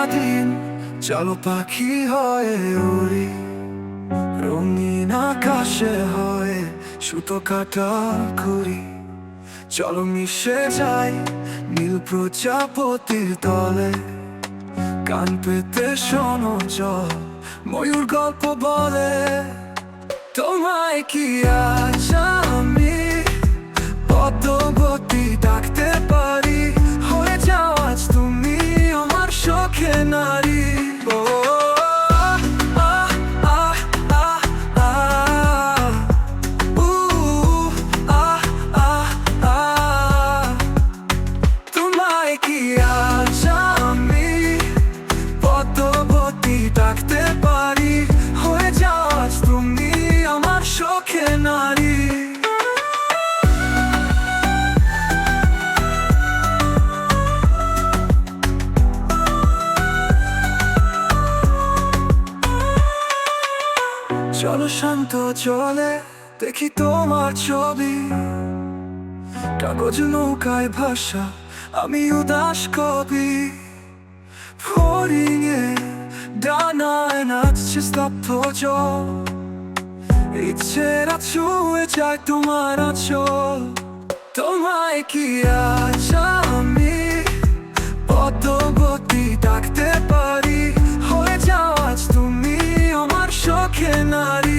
সারাদিন চলো পাখি হয়ে উড়ি, রঙিন আকাশে হয় সুতো কাটা ঘুড়ি। চলো মিশে যাই নীল প্রজাপতির দলে, কান পেতে শোনো জল ময়ূর গল্প বলে। তোমায় কি আজ আমি পদ্মবতী ডাকতে পারি? হয়ে যাও আজ তুমি আমার শখে নারী। ও আহ আহ আহ আহ উ আহ আহ আহ। তোমায় কি আজ আমি পদ্মবতী ডাকতে পারি? হয়ে যাও আজ তুমি আমার শখে নারী। চলো শান্ত জলে দেখি তোমার ছবি, কাগজ নৌকায় ভাষা আমি উদাস কবি। ফড়িংয়ে ডানায় নাচছে স্তব্ধ জল, ইচ্ছেরা ছুঁয়ে যায় তোমার আঁচল। তোমায় কি আজ আমি পদ্মবতী ডাকতে পারি? হয়ে যাও আজ তুমি আমার শখে নারী।